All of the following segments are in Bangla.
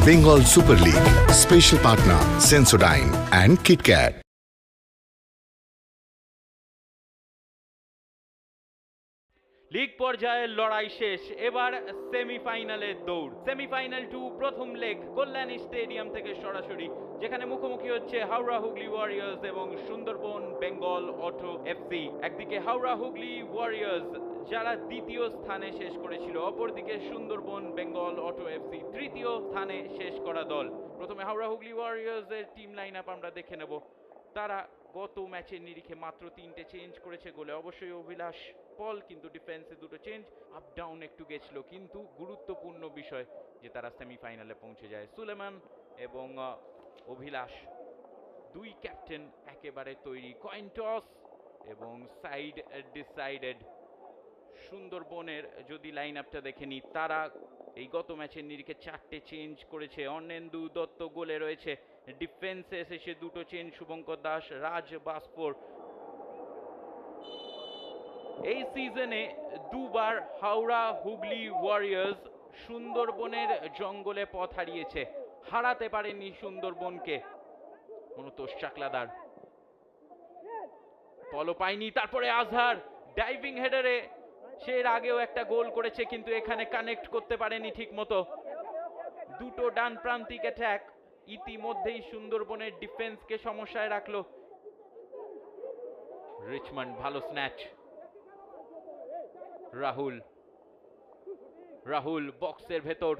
Bengal Super League. Special partner Sensodyne and KitKat. League পর্যায়ের লড়াই শেষ, এবার সেমিফাইনালের দৌড়। সেমিফাইনাল 2 প্রথম লেগ কল্যাণী স্টেডিয়াম থেকে সরাসরি, যেখানে মুখোমুখি হচ্ছে হাওড়া হুগলি ওয়ারিয়র্স এবং সুন্দরবন বেঙ্গল অটো এফসি। একদিকে হাওড়া হুগলি ওয়ারিয়র্স যারা দ্বিতীয় স্থানে শেষ করেছিল, অপরদিকে সুন্দরবন বেঙ্গল অটো এফসি তৃতীয় স্থানে শেষ করা দল। প্রথমে হাওড়া হুগলি ওয়ারিয়র্স এর টিম লাইন আপ আমরা দেখে নেব। তারা গত ম্যাচের নিরিখে মাত্র 3টে চেঞ্জ করেছে। গোলে অবশ্যই অভিলাষ পল, কিন্তু ডিফেন্সে 2টো চেঞ্জ, আপ ডাউন একটু গেছিল, কিন্তু গুরুত্বপূর্ণ বিষয় যে তারা সেমিফাইনালে পৌঁছে যায়। সুলেমান এবং অভিলাষ দুই ক্যাপ্টেন একেবারে তৈরি। কয়েন টস এবং সাইড ডিসাইডেড। সুন্দরবনের যদি লাইন আপটা দেখে নিই, তারা এই গত ম্যাচের নিরিখে 4টে চেঞ্জ করেছে। অর্ণেন্দু দত্ত গোলে রয়েছে, ডিফেন্সে এসেছে 2টো চেঞ্জ, শুভঙ্কর দাস, রাজ বাসপুর। এই সিজনে দুবার হাওড়া হুগলি ওয়ারিয়র্স সুন্দরবনের জঙ্গলে পথ হারিয়েছে, হারাতে পারেনি সুন্দরবনকে। মনোতোষ চাকলাদার বলও পায়নি, তারপরে আজহার ডাইভিং হেডারে সে এর আগেও একটা গোল করেছে, কিন্তু এখানে কানেক্ট করতে পারেনি ঠিক মতো। 2টো ডান প্রান্তিক অ্যাটাক ইতিমধ্যেই সুন্দরবনের ডিফেন্সকে সমস্যায় রাখলো। রিচমন্ড ভালো স্ন্যাচ, রাহুল বক্সের ভেতর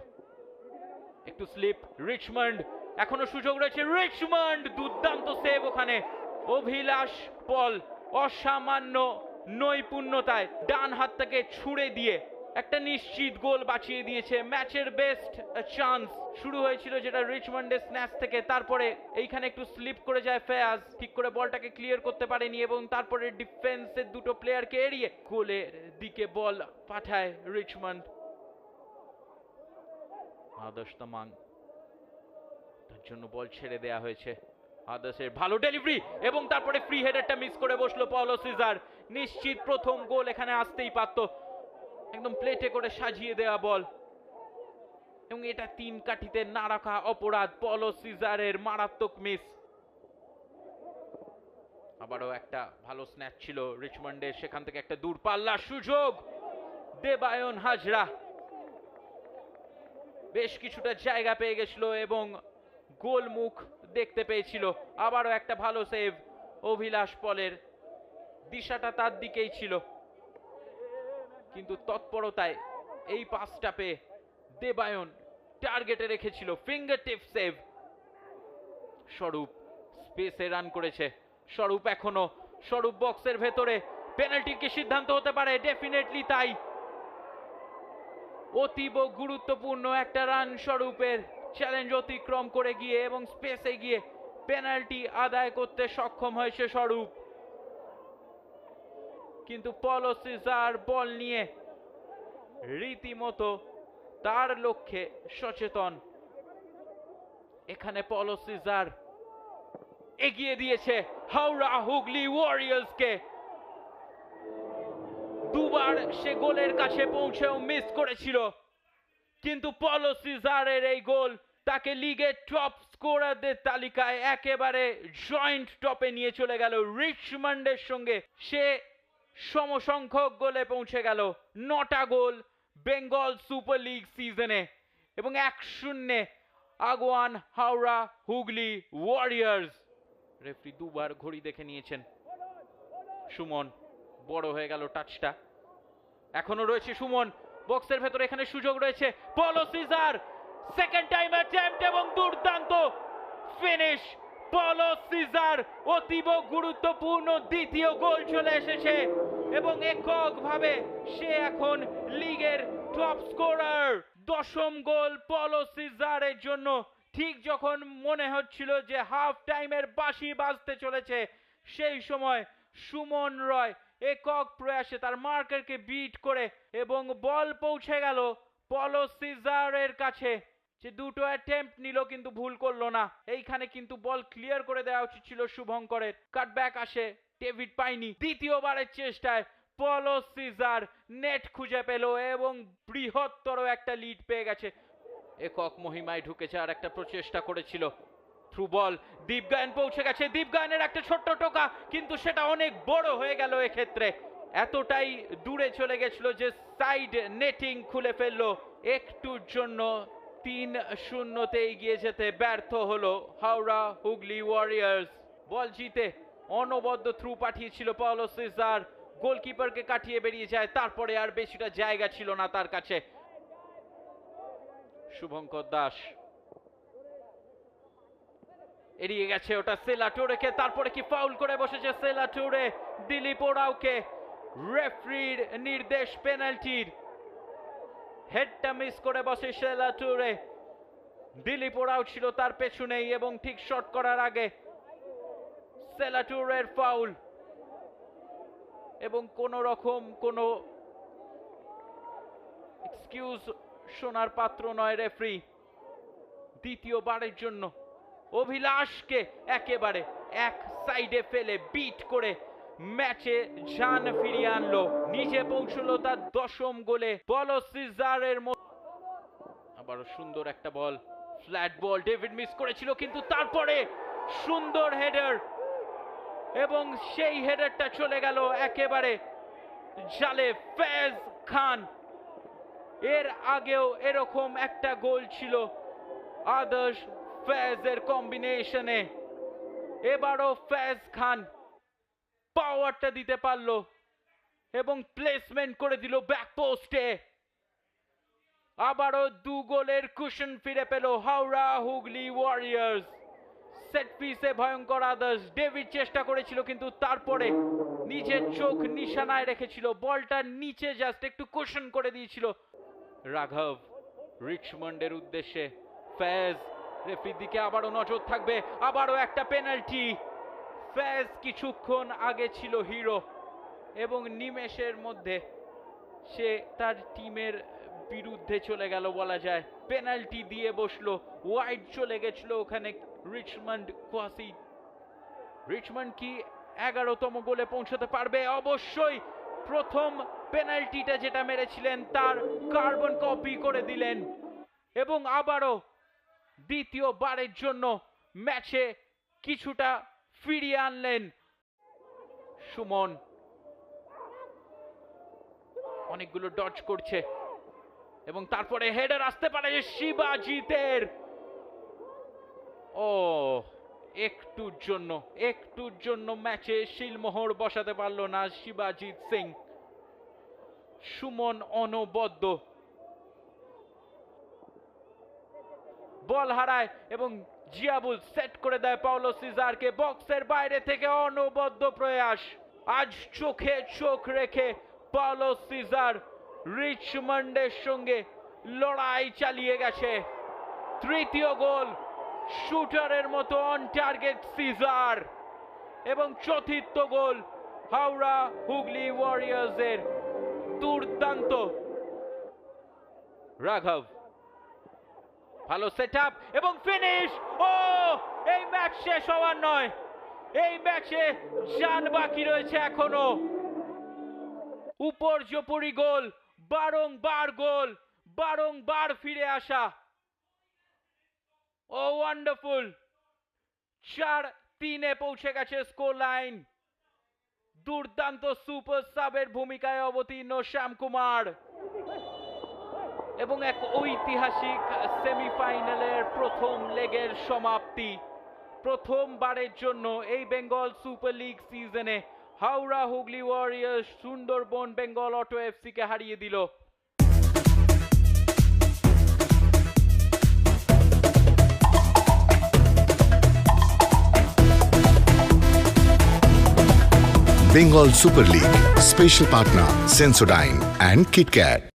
একটু স্লিপ, রিচমন্ড এখনো সুযোগ রয়েছে, রিচমন্ড দুর্দান্ত সেভ ওখানে। অভিলাষ পল অসামান্য নৈপুণ্যতায় ডান হাত থেকে ছুড়ে দিয়ে একটা নিশ্চিত গোল বাঁচিয়ে দিয়েছে। ম্যাচের বেস্ট চান্স শুরু হয়েছিল যেটা রিচমন্ডের স্ন্যাচ থেকে, তারপরে এইখানে একটু স্লিপ করে যায় ফেয়াজ, ঠিক করে বলটাকে ক্লিয়ার করতে পারেনি এবং তারপরে ডিফেন্সের 2টো প্লেয়ারকে এড়িয়ে গোলের দিকে বল পাঠায় রিচমন্ড। আদর্শ তামাং, তার জন্য বল ছেড়ে দেয়া হয়েছে। আদর্শের ভালো ডেলিভারি এবং তারপরে ফ্রি হেডারটা মিস করে বসলো পাওলো সিজার। নিশ্চিত প্রথম গোল এখানে আসতেই পারত, একদম প্লেটে করে সাজিয়ে দেওয়া বল, এবং এটা 3 কাঠিতে না রাখা অপরাধ। পলো সিজারের মারাত্মক মিস। আবারও একটা ভালো স্ন্যাচ ছিল রিচমন্ডের, সেখান থেকে একটা দূরপাল্লার সুযোগ। দেবায়ন হাজরা বেশ কিছুটা জায়গা পেয়ে গেছিল এবং গোল মুখ দেখতে পেয়েছিল। আবারও একটা ভালো সেভ অভিলাষ পলের, দিশাটা তার দিকেই ছিল, কিন্তু তৎপরতায় এই পাসটা পেয়ে দেবায়ন টার্গেটে রেখেছিল। ফিঙ্গার টিপ সেভ। স্বরূপ স্পেসে রান করেছে, স্বরূপ বক্সের ভেতরে। পেনাল্টির কি সিদ্ধান্ত হতে পারে? ডেফিনেটলি তাই। অতীব গুরুত্বপূর্ণ একটা রান স্বরূপের, চ্যালেঞ্জ অতিক্রম করে গিয়ে এবং স্পেসে গিয়ে পেনাল্টি আদায় করতে সক্ষম হয়েছে স্বরূপ, কিন্তু পলো সিজার বল নিয়ে রীতিমতো তার লক্ষ্যে সচেতন। এখানে পলো সিজার এগিয়ে দিয়েছে হাওড়া হুগলি ওয়ারিয়র্সকে। দুবার সে গোলের কাছে পৌঁছেও মিস করেছিল, কিন্তু পলো সিজারের এই গোল তাকে লিগের টপ স্কোরারদের তালিকায় একেবারে জয়েন্ট টপে নিয়ে চলে গেল। রিচমন্ডের সঙ্গে সে সমসংখ্যক গোলে পৌঁছে গেল, 9টা গোল বেঙ্গল সুপার লিগ সিজনে, এবং 1-0 আগুয়ান হাওড়া হুগলি ওয়ারিয়র্স। রেফারি দুবার ঘড়ি দেখে নিয়েছেন। সুমন, বড় হয়ে গেল টাচটা, এখনো রয়েছে সুমন বক্সের ভেতরে, এখানে সুযোগ রয়েছে। পলো সিজার সেকেন্ড টাইম অ্যাটেম্পট এবং দুর্দান্ত ফিনিশ। পলো সিজার অতীব গুরুত্বপূর্ণ দ্বিতীয় গোল চলে এসেছে এবং এককভাবে সে এখন লিগের টপ স্কোরার। 10ম গোল পলো সিজারের জন্য। ঠিক যখন মনে হচ্ছিল যে হাফ টাইমের বাঁশি বাজতে চলেছে, সেই সময় সুমন রয় একক প্রয়াসে তার মার্কারকে বিট করে এবং বল পৌঁছে গেল পলো সিজারের কাছে। যে 2টো অ্যাটেম্পট নিল কিন্তু ভুল করলো না। এইখানে কিন্তু বল ক্লিয়ার করে দেওয়া উচিত ছিল শুভঙ্করের। কাটব্যাক আসে, ডেভিড পায়নি। দ্বিতীয়বারের চেষ্টায় পলো সিজার নেট খুঁজে পেল এবং বৃহত্তর একটা লিড পেয়ে গেছে। একক মহিমায় ঢুকে যাওয়ার একটা প্রচেষ্টা করেছিল। থ্রু বল, দীপগায়ন পৌঁছে গেছে, দীপগায়নের একটা ছোট্ট টোকা, কিন্তু সেটা অনেক বড় হয়ে গেল এক্ষেত্রে। এতটাই দূরে চলে গেছিল যে সাইড নেটিং খুলে ফেললো। একটুর জন্য 3-0 এগিয়ে যেতে ব্যর্থ হলো হাওড়া হুগলি ওয়ারিয়র্স। বল জিতে অনবদ্য থ্রু পাঠিয়েছিল পাওলো সিজার, গোলকিপারকে কাটিয়ে বেরিয়ে যায়, তারপরে আর বেশিটা জায়গা ছিল না তার কাছে। শুভঙ্কর দাস এড়িয়ে গেছে ওটা সেলা টুরেকে, তারপরে কি ফাউল করে বসেছে সেলা টুরে দিলীপ ওরাওকে। রেফারির নির্দেশ পেনাল্টির, হেডটা মিস করে বসে সেলা টুরে। দিলীপ ওরাও ছিল তার পেছনেই এবং ঠিক শট করার আগে সেলা টুরের ফাউল, এবং কোন রকম কোনো এক্সকিউজ শোনার পাত্র নয় রেফারি। দ্বিতীয়বারের জন্য অভিলাষকে একেবারে এক সাইডে ফেলে বিট করে ম্যাচে জান ফিরিয়ে আনলো, নিজে পৌঁছলো তার 10ম গোলে। পলো সিজারের আবারও সুন্দর একটা বল, ফ্ল্যাট বল, ডেভিড মিস করেছিল, কিন্তু তারপরে সুন্দর হেডার, এবং সেই হেডারটা চলে গেল একেবারে জালে। ফেজ খান, এর আগেও এরকম একটা গোল ছিল আদর্শ ফেজের কম্বিনেশনে, এবারও ফেজ খান পাওয়ারটা দিতে পারলো এবং প্লেসমেন্ট করে দিল ব্যাক পোস্টে। আবারও 2 গোলের কুশন ফিরে পেল হাওড়া হুগলি ওয়ারিয়র্স। সেট পিসে ভয়ঙ্কর আদর্শ, ডেভিড চেষ্টা করেছিল, কিন্তু তারপরে নিজের চোখ নিশানায় রেখেছিল, বলটা নিচে জাস্ট একটু কুশন করে দিয়েছিল। রাঘব রিচমন্ডের উদ্দেশ্যে, ফেজ রেফারির দিকে আবারও নজর থাকবে, আবারও একটা পেনাল্টি। ফেজ কিছুক্ষণ আগে ছিল হিরো এবং নিমেষের মধ্যে সে তার টিমের বিরুদ্ধে চলে গেল বলা যায়, পেনাল্টি দিয়ে বসলো। ওয়াইড চলে গেছিল ওখানে রিচমন্ড কোয়াসি। রিচমন্ড কি 11তম গোলে পৌঁছতে পারবে? অবশ্যই। প্রথম পেনাল্টিটা যেটা মেরেছিলেন তার কার্বন কপি করে দিলেন এবং আবারও দ্বিতীয়বারের জন্য ম্যাচে কিছুটা ফিরিয়ে আনলেন। সুমন অনেকগুলো ডজ করছে এবং তারপরে হেডার আসতে পারে শিবাজিতের। ও একটুর জন্য ম্যাচে শিলমোহর বসাতে পারলো না শিবাজিৎ সিং। সুমন অনবদ্য বল হারায় এবং জিয়াবুল সেট করে দেয় পাওলো সিজারকে বক্সের বাইরে থেকে। অনবদ্য প্রয়াস, আজ চোখে চোখ রেখে পাওলো সিজার রিচমন্ডের সঙ্গে লড়াই চালিয়ে গেছে। তৃতীয় গোল, শুটারের মতো অন টার্গেট সিজার, এবং চতুর্থ গোল হাওড়া হুগলি ওয়ারিয়র্সের। দুর্দান্ত। রাঘব ভালো সেটআপ এবং ফিনিশ। ও, এই ম্যাচ শেষ হওয়ার নয়, এই ম্যাচে জান বাকি রয়েছে এখনো। উপর্যুপরি গোল, বারংবার ফিরে আসা। ও ওয়ান্ডারফুল। 4-3 পৌঁছে গেছে স্কোর লাইন। দুর্দান্ত সুপার সাবের ভূমিকায় অবতীর্ণ শ্যাম কুমার এবং এক ঐতিহাসিক সেমিফাইনালের প্রথম লেগের সমাপ্তি। প্রথমবারের জন্য এই বেঙ্গল সুপার লিগ সিজনে Howrah Hooghly warriors Sundarban Bengal auto FC কে হারিয়ে দিল। Bengal Super League. Special partner Sensodyne and KitKat.